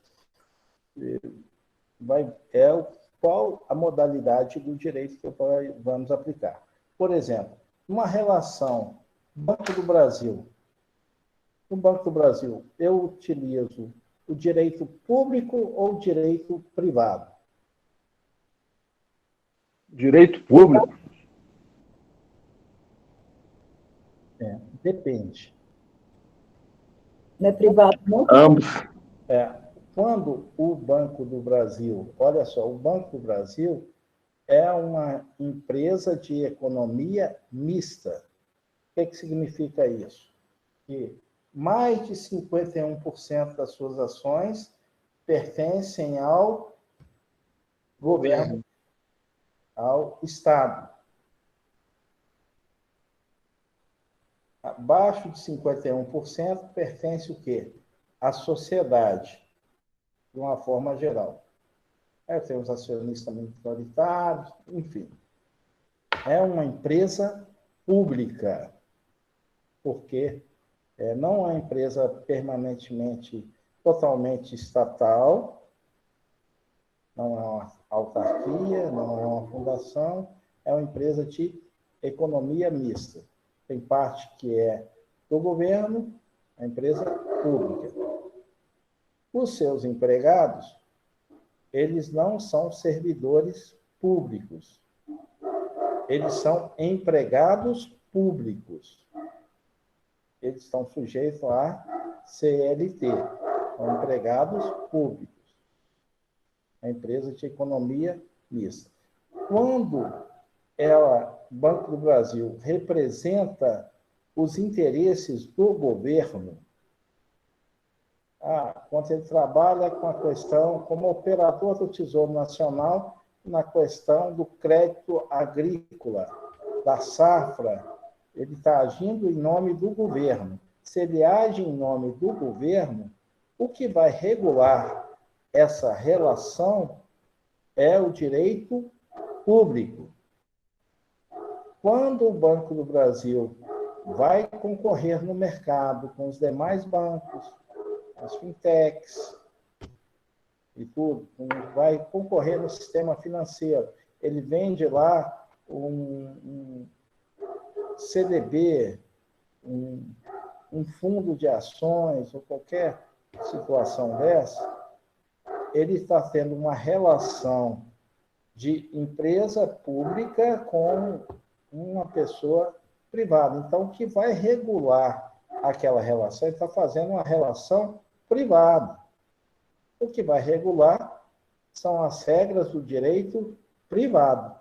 qual a modalidade do direito que vamos aplicar. Por exemplo, uma relação Banco do Brasil. No Banco do Brasil, eu utilizo o direito público ou o direito privado? Direito público? Depende. Não é privado, não? Ambos. Quando o Banco do Brasil, olha só, o Banco do Brasil é uma empresa de economia mista. O que significa isso? Que mais de 51% das suas ações pertencem ao governo, ao Estado. Abaixo de 51% pertence o quê? À sociedade, de uma forma geral. Tem os acionistas minoritários, enfim. É uma empresa pública, porque não é uma empresa permanentemente, totalmente estatal, não é uma autarquia, não é uma fundação, é uma empresa de economia mista. Tem parte que é do governo, a empresa pública. Os seus empregados, eles não são servidores públicos. Eles são empregados públicos. Eles estão sujeitos a CLT, são empregados públicos. A empresa de economia mista. Quando o Banco do Brasil representa os interesses do governo, quando ele trabalha com a questão, como operador do Tesouro Nacional, na questão do crédito agrícola, da safra, ele está agindo em nome do governo. Se ele age em nome do governo, o que vai regular essa relação é o direito público. Quando o Banco do Brasil vai concorrer no mercado com os demais bancos, as fintechs e tudo, vai concorrer no sistema financeiro, ele vende lá um CDB, um fundo de ações ou qualquer situação dessa, ele está tendo uma relação de empresa pública com uma pessoa privada. Então, o que vai regular aquela relação, ele está fazendo uma relação privada. O que vai regular são as regras do direito privado.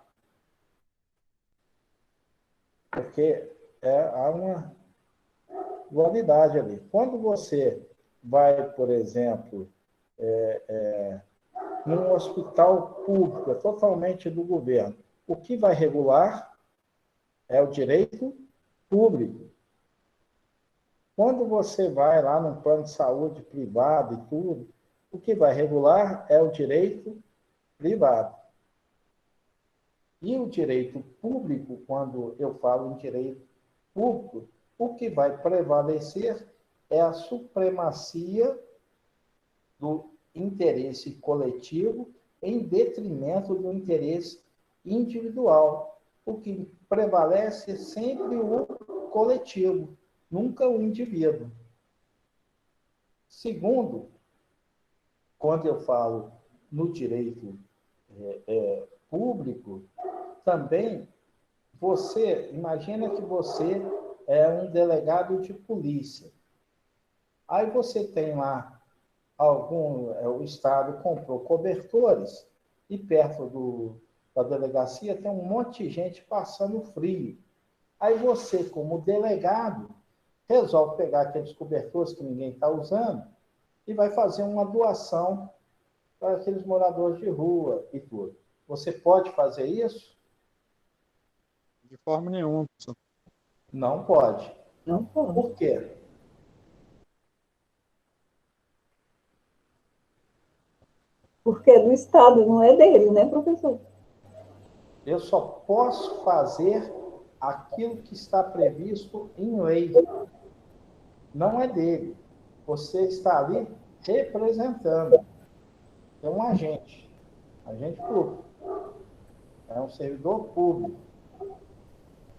Porque há uma dualidade ali. Quando você vai, por exemplo, num hospital público, totalmente do governo, o que vai regular é o direito público. Quando você vai lá num plano de saúde privado e tudo, o que vai regular é o direito privado. E o direito público, quando eu falo em direito público, o que vai prevalecer é a supremacia do interesse coletivo em detrimento do interesse individual. O que prevalece é sempre o coletivo, nunca o indivíduo. Segundo, quando eu falo no direito público, também imagina que você é um delegado de polícia. Aí você tem lá o Estado comprou cobertores e perto da delegacia tem um monte de gente passando frio. Aí você, como delegado, resolve pegar aqueles cobertores que ninguém está usando e vai fazer uma doação para aqueles moradores de rua e tudo. Você pode fazer isso? De forma nenhuma, professor. Não pode. Não pode. Por quê? Porque é do Estado, não é dele, né, professor? Eu só posso fazer aquilo que está previsto em lei. Não é dele. Você está ali representando. É um agente público. É um servidor público.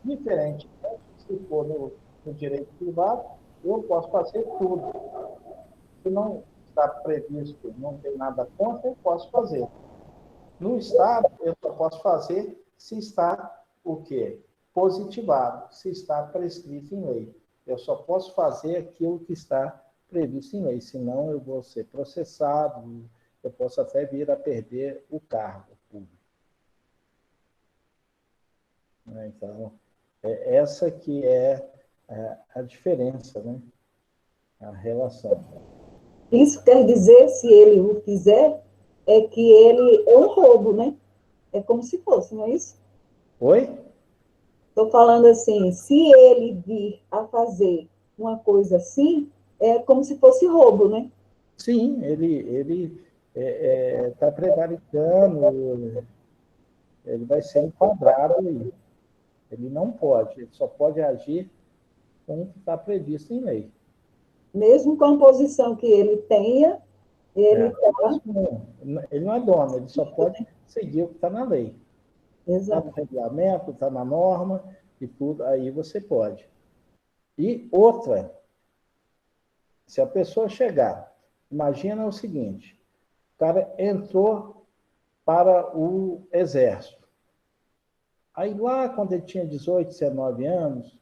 Diferente, se for no direito privado, eu posso fazer tudo. Se não está previsto, não tem nada contra, eu posso fazer. No Estado, eu só posso fazer se está o quê? Positivado, se está prescrito em lei. Eu só posso fazer aquilo que está previsto em lei, senão eu vou ser processado, eu posso até vir a perder o cargo público. Então, essa que é a diferença, né? A relação. Isso quer dizer, se ele o fizer, é que ele é um roubo, né? É como se fosse, não é isso? Oi? Estou falando assim, se ele vir a fazer uma coisa assim, é como se fosse roubo, né? Sim, ele está prevaricando, ele vai ser enquadrado aí. Ele não pode, ele só pode agir com o que está previsto em lei. Mesmo com a posição que ele tenha, ele está... Ele não é dono, ele só pode seguir o que está na lei. Está no regulamento, está na norma e tudo, aí você pode. E outra, se a pessoa chegar, imagina o seguinte, o cara entrou para o Exército. Aí lá, quando ele tinha 18, 19 anos,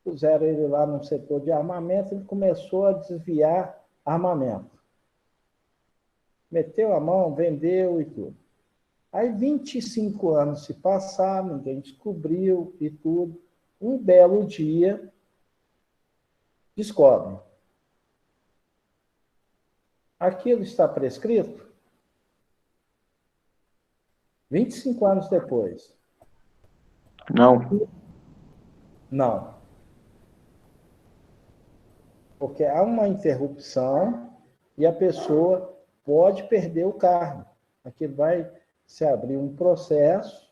puseram ele lá no setor de armamento, ele começou a desviar armamento. Meteu a mão, vendeu e tudo. Aí 25 anos se passaram, ninguém descobriu e tudo. Um belo dia, descobrem. Aquilo está prescrito? 25 anos depois. Não. Não. Porque há uma interrupção e a pessoa pode perder o cargo. Aqui vai se abrir um processo,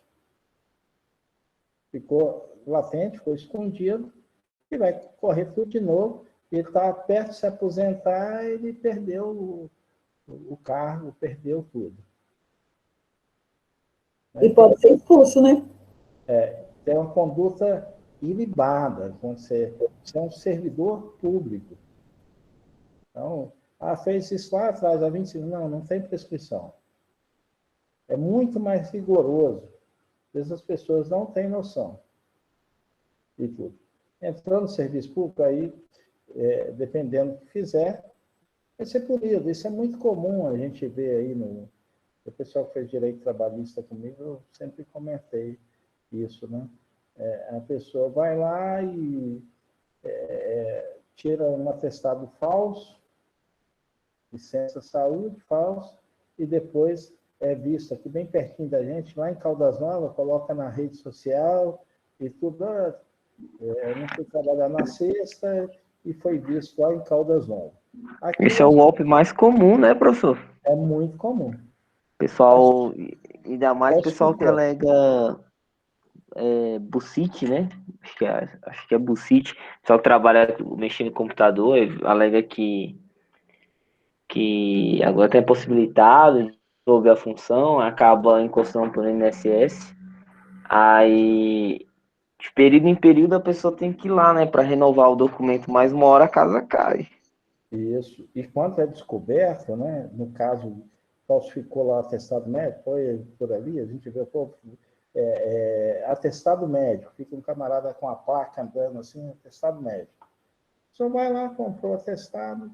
ficou latente, ficou escondido, e vai correr tudo de novo. Ele está perto de se aposentar, ele perdeu o cargo, perdeu tudo. E pode ser expulso, né? Tem uma conduta ilibada, quando você é um servidor público. Então, fez isso lá atrás, há 25 anos. Não tem prescrição. É muito mais rigoroso. Às vezes as pessoas não têm noção de tudo. Entrando no serviço público, aí, dependendo do que fizer, vai ser punido. Isso é muito comum a gente ver aí no... O pessoal que fez direito trabalhista comigo, eu sempre comentei isso, né? A pessoa vai lá e tira um atestado falso, licença saúde falso, e depois é visto aqui bem pertinho da gente, lá em Caldas Novas, coloca na rede social e tudo. Não fui trabalhar na sexta e foi visto lá em Caldas Novas. Aqui, Esse é o golpe mais comum, né, professor? é muito comum. Pessoal, ainda mais pessoal que alega bucite, né? Acho que é bucite. Pessoal que trabalha mexendo no computador, alega que agora tem possibilitado de resolver a função, acaba encostando por INSS. Aí, de período em período, a pessoa tem que ir lá, né, para renovar o documento, mais uma hora a casa cai. Isso. E quando é descoberto, né, no caso, falsificou lá o atestado médico, foi por ali, a gente vê, atestado médico, fica um camarada com a placa andando assim, atestado médico. Só vai lá, comprou o atestado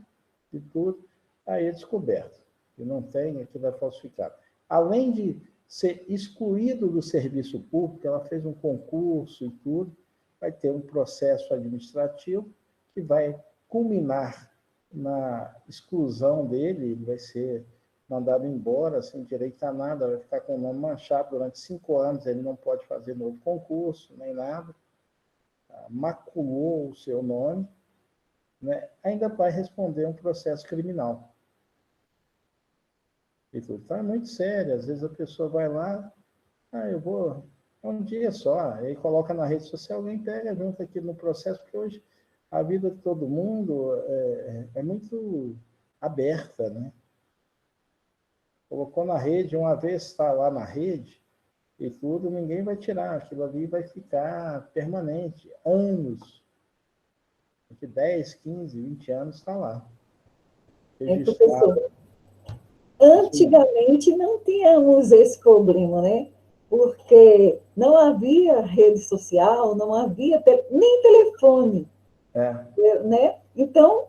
e tudo, aí é descoberto. E não tem, aquilo é falsificado. Além de ser excluído do serviço público, ela fez um concurso e tudo, vai ter um processo administrativo que vai culminar na exclusão dele, ele vai ser mandado embora, sem direito a nada, vai ficar com o nome manchado durante 5 anos, ele não pode fazer novo concurso, nem nada, maculou o seu nome, né? Ainda vai responder um processo criminal. E tudo. Então é muito sério, às vezes a pessoa vai lá, eu vou um dia só, aí coloca na rede social, alguém pega junto aqui no processo, porque hoje a vida de todo mundo é muito aberta, né? Colocou na rede, uma vez está lá na rede e tudo, ninguém vai tirar, aquilo ali vai ficar permanente, anos. De 10, 15, 20 anos está lá. Professor, antigamente não tínhamos esse problema, né? Porque não havia rede social, não havia nem telefone, né? Então,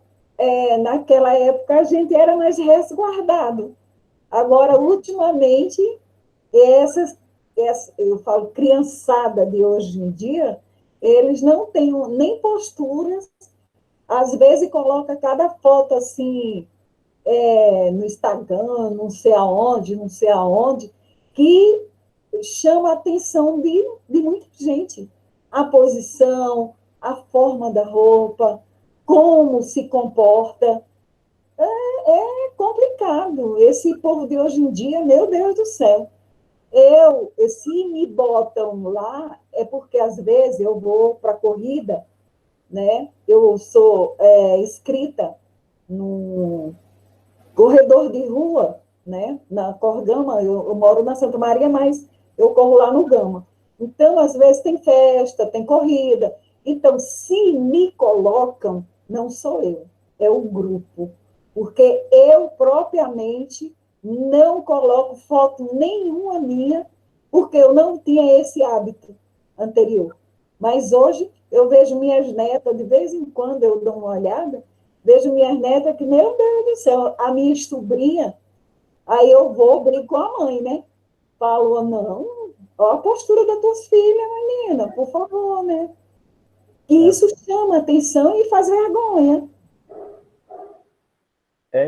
naquela época a gente era mais resguardado. Agora, ultimamente, eu falo criançada de hoje em dia, eles não têm nem posturas, às vezes coloca cada foto assim, no Instagram, não sei aonde, que chama a atenção de muita gente. A posição, a forma da roupa, como se comporta. É complicado. Esse povo de hoje em dia, meu Deus do céu. Se me botam lá, é porque às vezes eu vou para a corrida, né? Eu sou inscrita no corredor de rua, né? Na Corgama, eu moro na Santa Maria, mas eu corro lá no Gama. Então, às vezes tem festa, tem corrida. Então, se me colocam, não sou eu, é o grupo. Porque eu, propriamente, não coloco foto nenhuma minha, porque eu não tinha esse hábito anterior. Mas hoje, eu vejo minhas netas, de vez em quando eu dou uma olhada, vejo minhas netas que, meu Deus do céu, a minha sobrinha, aí eu vou, brigo com a mãe, né? Falo, não, olha a postura das tuas filhas, menina, por favor, né? E É, isso chama atenção e faz vergonha.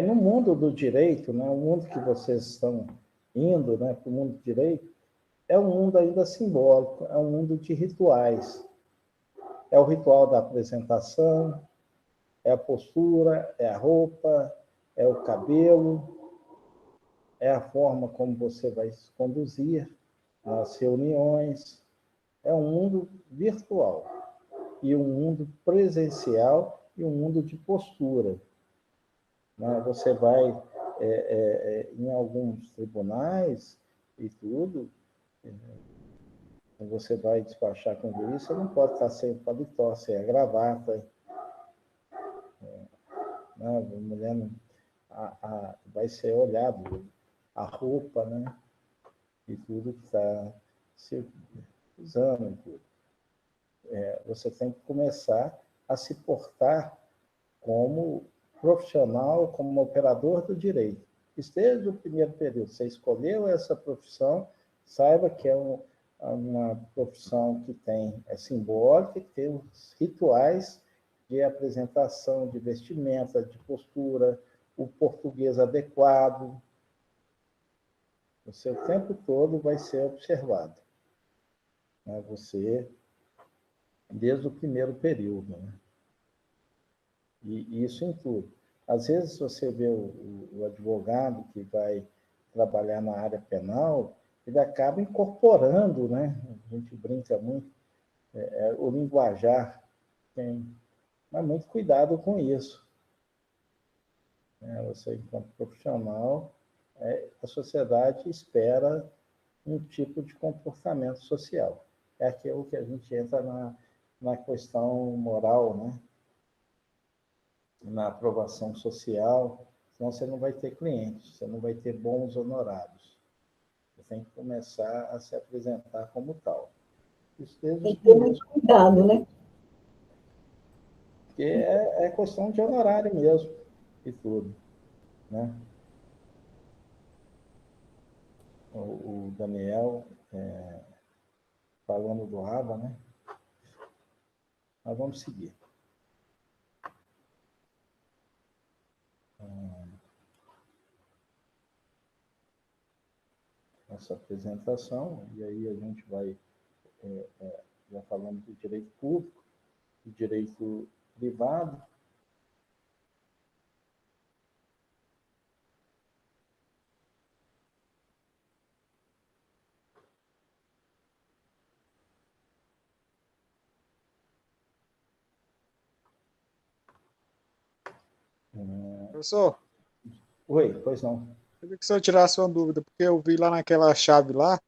no mundo do direito, né, o mundo que vocês estão indo, né, para o mundo do direito, é um mundo ainda simbólico, é um mundo de rituais. É o ritual da apresentação, é a postura, é a roupa, é o cabelo, é a forma como você vai se conduzir nas reuniões. É um mundo virtual e um mundo presencial e um mundo de postura. Né? Você vai em alguns tribunais e tudo, você vai despachar com o juiz, você não pode estar sem paletó, sem a gravata. Né? A mulher não, vai ser olhado a roupa, né? E tudo que está se usando. E tudo. Você tem que começar a se portar como profissional, como operador do direito. Desde o primeiro período, você escolheu essa profissão, saiba que é uma profissão que é simbólica, que tem os rituais de apresentação, de vestimenta, de postura, o português adequado. Você o tempo todo vai ser observado. Né? Você, desde o primeiro período. Né? E isso em tudo. Às vezes você vê o advogado que vai trabalhar na área penal, ele acaba incorporando, né? A gente brinca muito, o linguajar, mas muito cuidado com isso. Né? Você, enquanto profissional, a sociedade espera um tipo de comportamento social. É aquilo que a gente entra na questão moral, né? Na aprovação social, senão você não vai ter clientes, você não vai ter bons honorários. Você tem que começar a se apresentar como tal. Isso desde Tem os que ter primeiros. muito cuidado, né? Porque é questão de honorário mesmo, e tudo. Né? O Daniel, falando do ABA, né? Mas vamos seguir. Essa apresentação, e aí a gente vai já falando do direito público, do direito privado. Professor, Oi, pois não. eu queria que o senhor tirasse uma dúvida, porque eu vi lá naquela chave lá,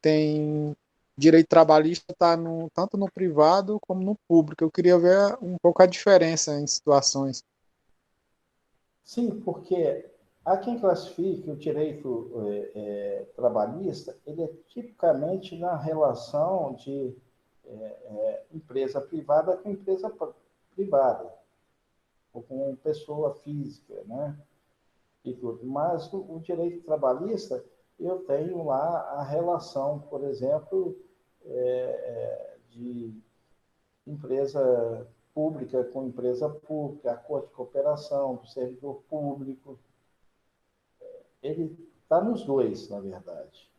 tem direito trabalhista tá tanto no privado como no público. Eu queria ver um pouco a diferença em situações. Sim, porque há quem classifique o direito trabalhista, ele é tipicamente na relação de empresa privada com empresa privada. ou com pessoa física, né? E tudo. Mas o direito trabalhista, eu tenho lá a relação, por exemplo, de empresa pública com empresa pública, acordo de cooperação do servidor público. Ele está nos dois, na verdade.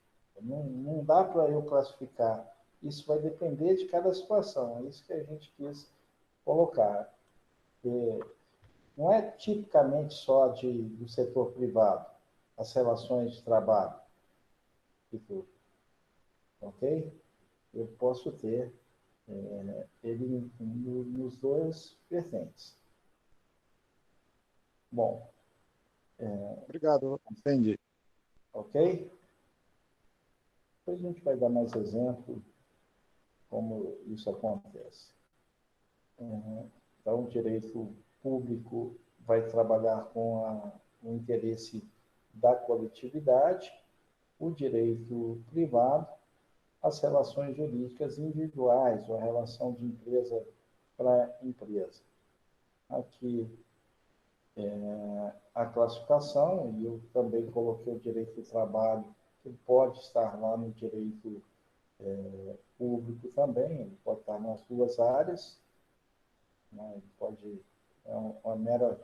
Não dá para eu classificar. Isso vai depender de cada situação. É isso que a gente quis colocar. Não é tipicamente só do setor privado, as relações de trabalho e tudo. Ok? Eu posso ter ele nos dois vertentes. Bom. Obrigado, entendi. Ok? Depois a gente vai dar mais exemplo como isso acontece. Então, o direito público vai trabalhar com o interesse da coletividade, o direito privado, as relações jurídicas individuais, ou a relação de empresa para empresa. Aqui a classificação, e eu também coloquei o direito do trabalho, que pode estar lá no direito público também, ele pode estar nas duas áreas, né? Ele pode, é uma mera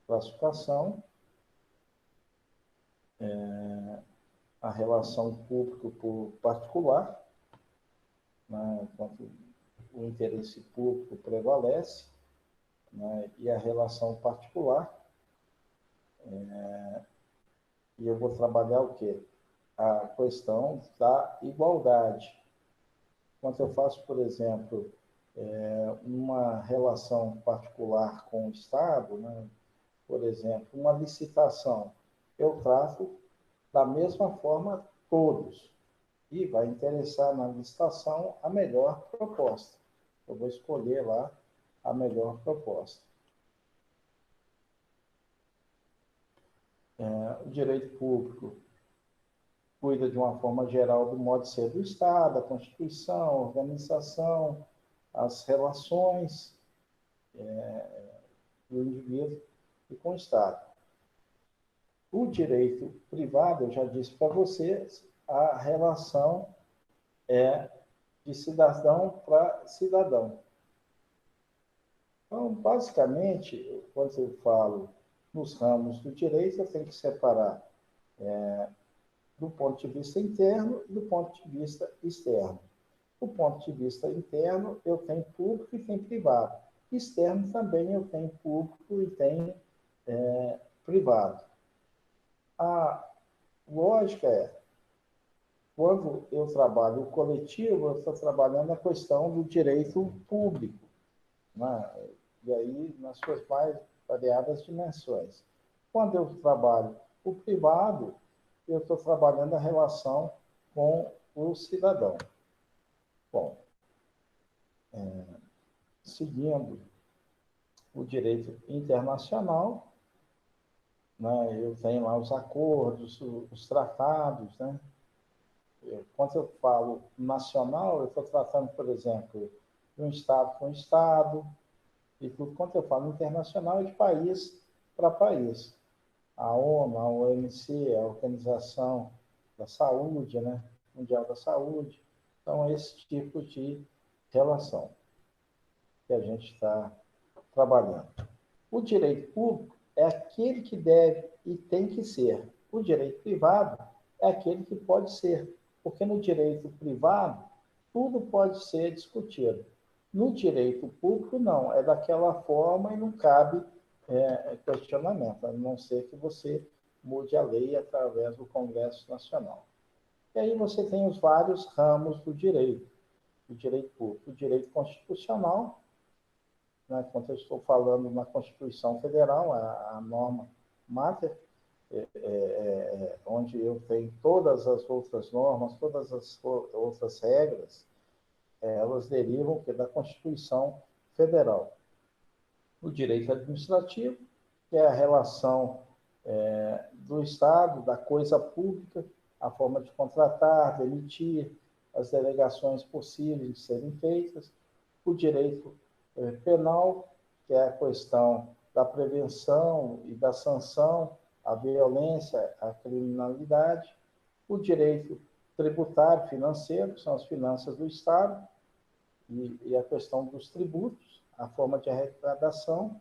classificação, a relação público por particular, né? Enquanto o interesse público prevalece, né? E a relação particular, e eu vou trabalhar o quê? A questão da igualdade. Quando eu faço, por exemplo, uma relação particular com o Estado, né? Por exemplo, uma licitação, eu trato da mesma forma todos, e vai interessar na licitação a melhor proposta. Eu vou escolher lá a melhor proposta. O direito público cuida de uma forma geral do modo de ser do Estado, a Constituição, a organização, as relações do indivíduo e com o Estado. O direito privado, eu já disse para vocês, a relação é de cidadão para cidadão. Então, basicamente, quando eu falo nos ramos do direito, eu tenho que separar do ponto de vista interno e do ponto de vista externo. Do ponto de vista interno, eu tenho público e tenho privado. Externo também eu tenho público e tenho privado. A lógica é, quando eu trabalho o coletivo, eu estou trabalhando a questão do direito público, né? E aí nas suas mais variadas dimensões. Quando eu trabalho o privado, eu estou trabalhando a relação com o cidadão. Bom, seguindo o direito internacional, né, eu tenho lá os acordos, os tratados, né? Quando eu falo nacional, eu estou tratando, por exemplo, de um Estado com Estado, e tudo. Quando eu falo internacional, é de país para país. A ONU, a OMC, a Organização da Saúde, né? Mundial da Saúde. Então, é esse tipo de relação que a gente está trabalhando. O direito público é aquele que deve e tem que ser. O direito privado é aquele que pode ser. Porque no direito privado, tudo pode ser discutido. No direito público, não. É daquela forma e não cabe questionamento, a não ser que você mude a lei através do Congresso Nacional. E aí você tem os vários ramos do direito público. O direito constitucional, né, quando eu estou falando na Constituição Federal, a norma máter, onde eu tenho todas as outras normas, todas as outras regras, elas derivam da Constituição Federal. O direito administrativo, que é a relação do Estado, da coisa pública, a forma de contratar, demitir, as delegações possíveis de serem feitas. O direito penal, que é a questão da prevenção e da sanção à violência, à criminalidade, o direito tributário financeiro, que são as finanças do Estado, e a questão dos tributos, a forma de arrecadação,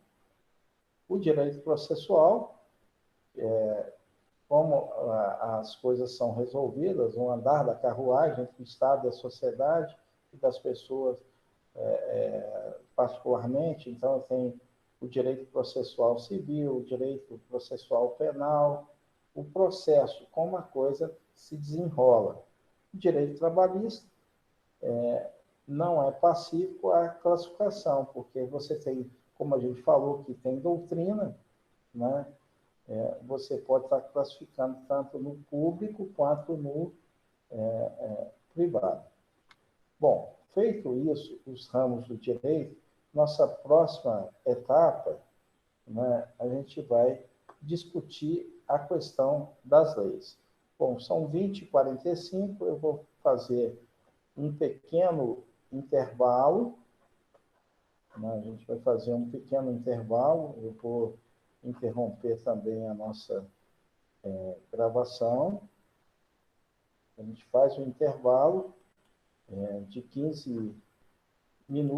o direito processual, como as coisas são resolvidas, o andar da carruagem entre o Estado e a sociedade e das pessoas particularmente. Então, tem o direito processual civil, o direito processual penal, o processo, como a coisa se desenrola. O direito trabalhista não é pacífico à classificação, porque você tem, como a gente falou, que tem doutrina, né? Você pode estar classificando tanto no público quanto no privado. Bom, feito isso, os ramos do direito, nossa próxima etapa, né, a gente vai discutir a questão das leis. Bom, são 20h45, eu vou fazer um pequeno intervalo, né, a gente vai fazer um pequeno intervalo, eu vou interromper também a nossa gravação, a gente faz um intervalo de 15 minutos,